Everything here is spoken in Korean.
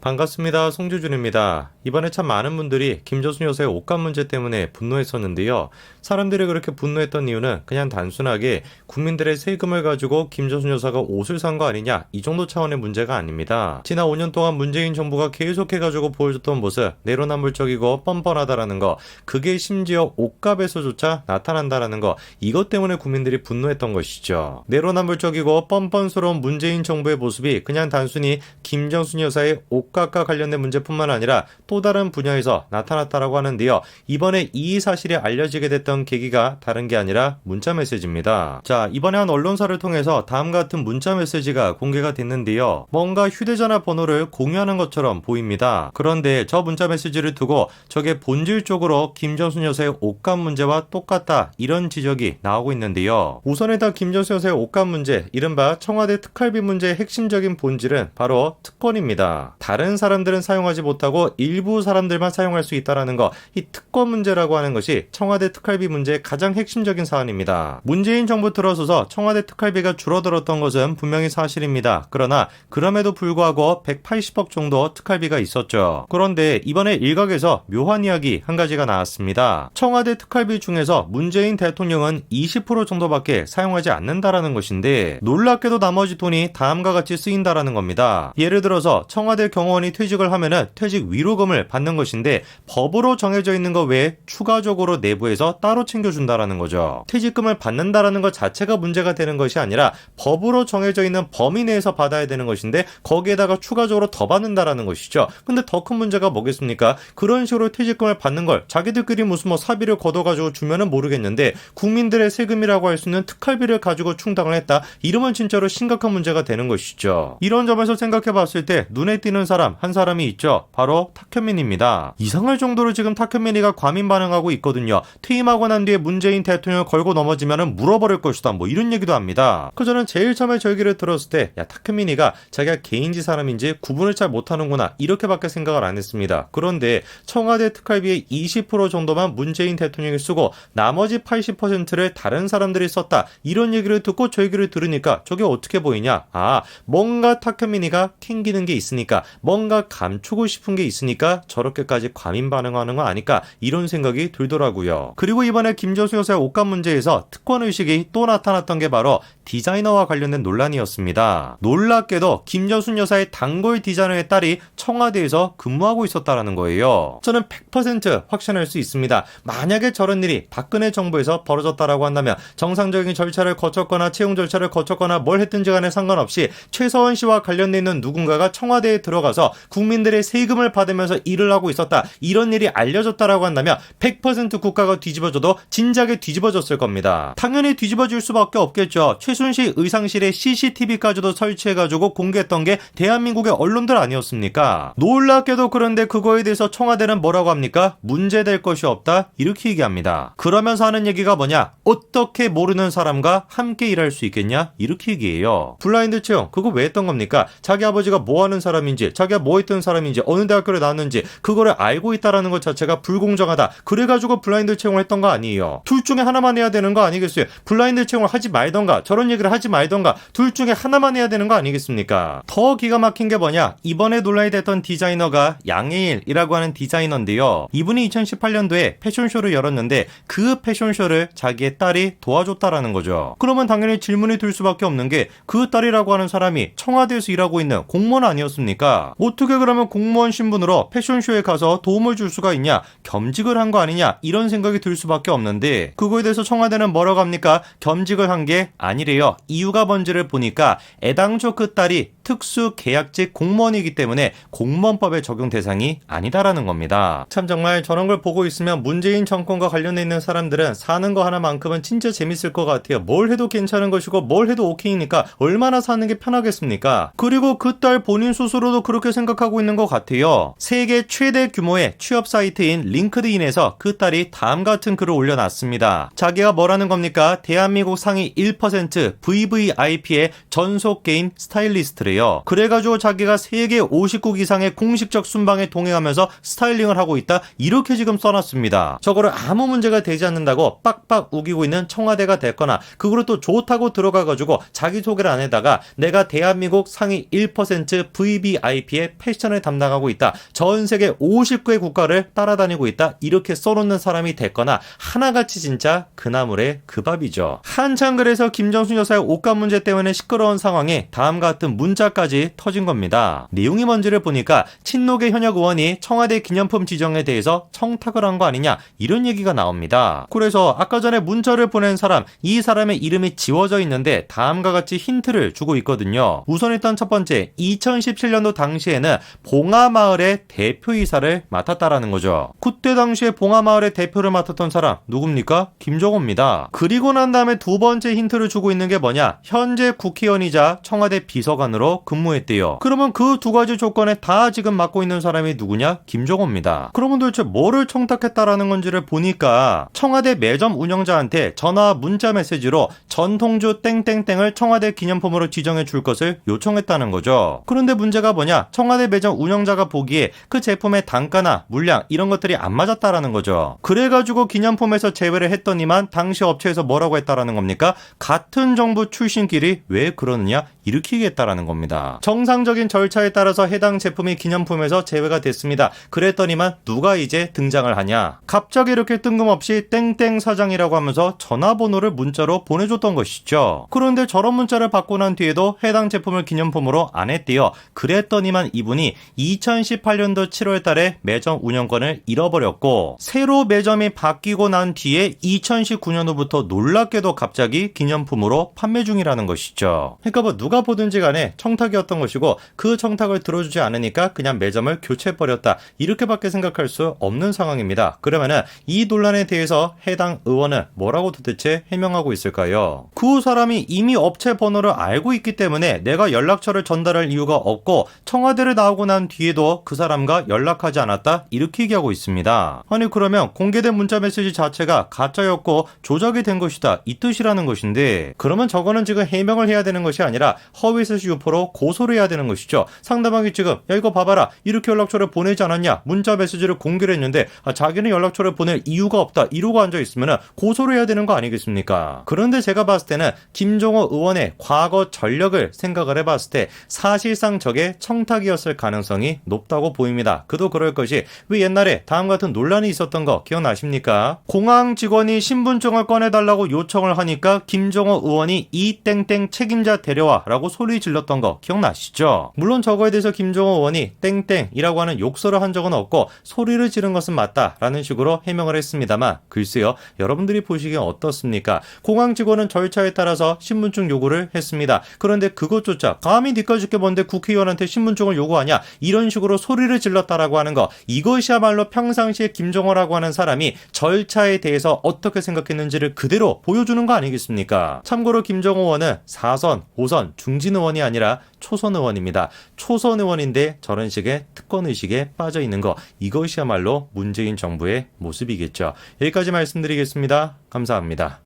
반갑습니다. 송주준입니다. 이번에 참 많은 분들이 김정순 여사의 옷값 문제 때문에 분노했었는데요. 사람들이 그렇게 분노했던 이유는 그냥 단순하게 국민들의 세금을 가지고 김정순 여사가 옷을 산 거 아니냐, 이 정도 차원의 문제가 아닙니다. 지난 5년 동안 문재인 정부가 계속해가지고 보여줬던 모습, 내로남불적이고 뻔뻔하다라는 거, 그게 심지어 옷값에서조차 나타난다라는 거, 이것 때문에 국민들이 분노했던 것이죠. 내로남불적이고 뻔뻔스러운 문재인 정부의 모습이 그냥 단순히 김정순 여사의 옷값과 관련된 문제뿐만 아니라 또 다른 분야에서 나타났다라고 하는데요. 이번에 이 사실이 알려지게 됐던 계기가 다른 게 아니라 문자 메시지입니다. 자, 이번에 한 언론사를 통해서 다음 같은 문자 메시지가 공개가 됐는데요. 뭔가 휴대전화 번호를 공유하는 것처럼 보입니다. 그런데 저 문자 메시지를 두고 저게 본질적으로 김정순 여사의 옷값 문제와 똑같다, 이런 지적이 나오고 있는데요. 우선 일단 김정순 여사의 옷값 문제, 이른바 청와대 특활비 문제의 핵심적인 본질은 바로 특권입니다. 다른 사람들은 사용하지 못하고 일부 사람들만 사용할 수 있다는 거, 이 특권 문제라고 하는 것이 청와대 특활비 문제의 가장 핵심적인 사안입니다. 문재인 정부 들어서서 청와대 특활비가 줄어들었던 것은 분명히 사실입니다. 그러나 그럼에도 불구하고 180억 정도 특활비가 있었죠. 그런데 이번에 일각에서 묘한 이야기 한 가지가 나왔습니다. 청와대 특활비 중에서 문재인 대통령은 20% 정도밖에 사용하지 않는다라는 것인데, 놀랍게도 나머지 돈이 다음과 같이 쓰인다라는 겁니다. 예를 들어서 청와대 경호원이 퇴직을 하면은 퇴직 위로금을 받는 것인데, 법으로 정해져 있는 것 외에 추가적으로 내부에서 따로 챙겨준다라는 거죠. 퇴직금을 받는다라는 것 자체가 문제가 되는 것이 아니라 법으로 정해져 있는 범위 내에서 받아야 되는 것인데, 거기에다가 추가적으로 더 받는다라는 것이죠. 근데 더 큰 문제가 뭐겠습니까? 그런 식으로 퇴직금을 받는 걸 자기들끼리 무슨 사비를 걷어가지고 주면은 모르겠는데, 국민들의 세금이라고 할 수 있는 특활비를 가지고 충당을 했다, 이러면 진짜로 심각한 문제가 되는 것이죠. 이런 점에서 생각해 봤을 때 눈에 띄는 사람 한 사람이 있죠. 바로 탁현민입니다. 이상할 정도로 지금 탁현민이가 과민 반응하고 있거든요. 퇴임하고 난 뒤에 문재인 대통령을 걸고 넘어지면은 물어버릴 것이다, 뭐 이런 얘기도 합니다. 그 저는 제일 처음에 저 얘기를 들었을 때, 야, 탁현민이가 자기가 개인지 사람인지 구분을 잘 못하는구나, 이렇게밖에 생각을 안 했습니다. 그런데 청와대 특활비의 20% 정도만 문재인 대통령이 쓰고 나머지 80%를 다른 사람들이 썼다, 이런 얘기를 듣고 저 얘기를 들으니까 저게 어떻게 보이냐, 아, 뭔가 탁현민이가 캥기는 게 있으니까, 뭔가 감추고 싶은 게 있으니까 저렇게까지 과민 반응하는 거 아닐까, 이런 생각이 들더라고요. 그리고 이번에 김정순 여사의 옷값 문제에서 특권의식이 또 나타났던 게 바로 디자이너와 관련된 논란이었습니다. 놀랍게도 김정순 여사의 단골 디자이너의 딸이 청와대에서 근무하고 있었다라는 거예요. 저는 100% 확신할 수 있습니다. 만약에 저런 일이 박근혜 정부에서 벌어졌다라고 한다면 정상적인 절차를 거쳤거나 채용 절차를 거쳤거나 뭘 했든지 간에 상관없이 최서원 씨와 관련돼 있는 누군가가 청와대에 들어가서 국민들의 세금을 받으면서 일을 하고 있었다, 이런 일이 알려졌다라고 한다면 100% 국가가 뒤집어져도 진작에 뒤집어졌을 겁니다. 당연히 뒤집어질 수밖에 없겠죠. 최순실 의상실에 CCTV까지도 설치해가지고 공개했던 게 대한민국의 언론들 아니었습니까? 놀랍게도 그런데 그거에 대해서 청와대는 뭐라고 합니까? 문제될 것이 없다, 이렇게 얘기합니다. 그러면서 하는 얘기가 뭐냐? 어떻게 모르는 사람과 함께 일할 수 있겠냐, 이렇게 얘기해요. 블라인드 채용, 그거 왜 했던 겁니까? 자기 아버지가 뭐 하는 사람인지, 자기가 뭐 했던 사람인지, 어느 대학교를 나왔는지 그거를 알고 있다라는 것 자체가 불공정하다, 그래가지고 블라인드 채용을 했던 거 아니에요. 둘 중에 하나만 해야 되는 거 아니겠어요? 블라인드 채용을 하지 말던가 저런 얘기를 하지 말던가, 둘 중에 하나만 해야 되는 거 아니겠습니까? 더 기가 막힌 게 뭐냐, 이번에 논란이 됐던 디자이너가 양해일이라고 하는 디자이너인데요. 이분이 2018년도에 패션쇼를 열었는데 그 패션쇼를 자기의 딸이 도와줬다라는 거죠. 그러면 당연히 질문이 들 수밖에 없는 게, 그 딸이라고 하는 사람이 청와대에서 일하고 있는 공무원 아니었습니까? 어떻게 그러면 공무원 신분으로 패션쇼에 가서 도움을 줄 수가 있냐, 겸직을 한 거 아니냐, 이런 생각이 들 수밖에 없는데, 그거에 대해서 청와대는 뭐라고 합니까? 겸직을 한 게 아니래요. 이유가 뭔지를 보니까 애당초 그 딸이 특수 계약직 공무원이기 때문에 공무원법의 적용 대상이 아니다라는 겁니다. 참 정말 저런 걸 보고 있으면 문재인 정권과 관련돼 있는 사람들은 사는 거 하나만큼은 진짜 재밌을 것 같아요. 뭘 해도 괜찮은 것이고 뭘 해도 오케이니까 얼마나 사는 게 편하겠습니까? 그리고 그 딸 본인 스스로도 그렇게 생각하고 있는 것 같아요. 세계 최대 규모의 취업 사이트인 링크드인에서 그 딸이 다음 같은 글을 올려놨습니다. 자기가 뭐라는 겁니까? 대한민국 상위 1% VVIP의 전속 게임 스타일리스트래요. 있대요. 그래가지고 자기가 세계 50국 이상의 공식적 순방에 동행하면서 스타일링을 하고 있다, 이렇게 지금 써놨습니다. 저거를 아무 문제가 되지 않는다고 빡빡 우기고 있는 청와대가 됐거나, 그거를 또 좋다고 들어가가지고 자기소개를 안 해다가 내가 대한민국 상위 1% VVIP의 패션을 담당하고 있다, 전 세계 50개의 국가를 따라다니고 있다, 이렇게 써놓는 사람이 됐거나, 하나같이 진짜 그 나물의 그 밥이죠. 한창 그래서 김정순 여사의 옷값 문제 때문에 시끄러운 상황에 다음과 같은 문자까지 터진 겁니다. 내용이 뭔지를 보니까 친노계 현역 의원이 청와대 기념품 지정에 대해서 청탁을 한 거 아니냐, 이런 얘기가 나옵니다. 그래서 아까 전에 문자를 보낸 사람, 이 사람의 이름이 지워져 있는데 다음과 같이 힌트를 주고 있거든요. 우선 일단 첫 번째, 2017년도 당시에는 봉하마을의 대표이사를 맡았다라는 거죠. 그때 당시에 봉하마을의 대표를 맡았던 사람 누굽니까? 김정호입니다. 그리고 난 다음에 두 번째 힌트를 주고 있는 게 뭐냐, 현재 국회의원이자 청와대 비서관으로 근무했대요. 그러면 그 두 가지 조건에 다 지금 맡고 있는 사람이 누구냐? 김정호입니다. 그러면 도대체 뭐를 청탁했다라는 건지를 보니까 청와대 매점 운영자한테 전화와 문자 메시지로 전통주 땡땡땡을 청와대 기념품으로 지정해 줄 것을 요청했다는 거죠. 그런데 문제가 뭐냐, 청와대 매점 운영자가 보기에 그 제품의 단가나 물량 이런 것들이 안 맞았다라는 거죠. 그래가지고 기념품에서 제외를 했더니만 당시 업체에서 뭐라고 했다라는 겁니까? 같은 정부 출신끼리 왜 그러느냐, 일으키겠다라는 겁니다. 정상적인 절차에 따라서 해당 제품이 기념품에서 제외가 됐습니다. 그랬더니만 누가 이제 등장을 하냐, 갑자기 이렇게 뜬금없이 땡땡 사장이라고 하면서 전화번호를 문자로 보내줬던 것이죠. 그런데 저런 문자를 받고 난 뒤에도 해당 제품을 기념품으로 안 했대요. 그랬더니만 이분이 2018년도 7월 달에 매점 운영권을 잃어버렸고, 새로 매점이 바뀌고 난 뒤에 2019년도부터 놀랍게도 갑자기 기념품으로 판매 중이라는 것이죠. 그러니까 뭐 누가 보든지 간에 청탁이었던 것이고, 그 청탁을 들어주지 않으니까 그냥 매점을 교체해버렸다, 이렇게밖에 생각할 수 없는 상황입니다. 그러면은 이 논란에 대해서 해당 의원은 뭐라고 도대체 해명하고 있을까요? 그 사람이 이미 업체 번호를 알고 있기 때문에 내가 연락처를 전달할 이유가 없고, 청와대를 나오고 난 뒤에도 그 사람과 연락하지 않았다, 이렇게 얘기하고 있습니다. 아니 그러면 공개된 문자 메시지 자체가 가짜였고 조작이 된 것이다, 이 뜻이라는 것인데, 그러면 저거는 지금 해명을 해야 되는 것이 아니라 허위사실 유포로 고소를 해야 되는 것이죠. 상대방이 지금 야 이거 봐봐라, 이렇게 연락처를 보내지 않았냐, 문자 메시지를 공개를 했는데 자기는 연락처를 보낼 이유가 없다, 이러고 앉아있으면 고소를 해야 되는 거 아니겠습니까? 그런데 제가 봤을 때는 김정호 의원의 과거 전력을 생각을 해봤을 때 사실상 저게 청탁이었을 가능성이 높다고 보입니다. 그도 그럴 것이, 왜 옛날에 다음 같은 논란이 있었던 거 기억나십니까? 공항 직원이 신분증을 꺼내달라고 요청을 하니까 김정호 의원이 이 땡땡 책임자 데려와 라고 소리 질렀던 거 기억나시죠? 물론 저거에 대해서 김정호 의원이 땡땡이라고 하는 욕설을 한 적은 없고 소리를 지른 것은 맞다 라는 식으로 해명을 했습니다만, 글쎄요, 여러분들이 보시기엔 어떻습니까? 공항 직원은 절차에 따라서 신분증 요구를 했습니다. 그런데 그것조차 감히 니까 줄게 뭔데 국회의원한테 신분증을 요구하냐, 이런 식으로 소리를 질렀다라고 하는 거, 이것이야말로 평상시에 김정호라고 하는 사람이 절차에 대해서 어떻게 생각했는지를 그대로 보여주는 거 아니겠습니까? 참고로 김정호 의원은 4선, 5선 중진 의원이 아니라 초선 의원입니다. 초선 의원인데 저런 식의 특권의식에 빠져 있는 거, 이것이야말로 문재인 정부의 모습이겠죠. 여기까지 말씀드리겠습니다. 감사합니다.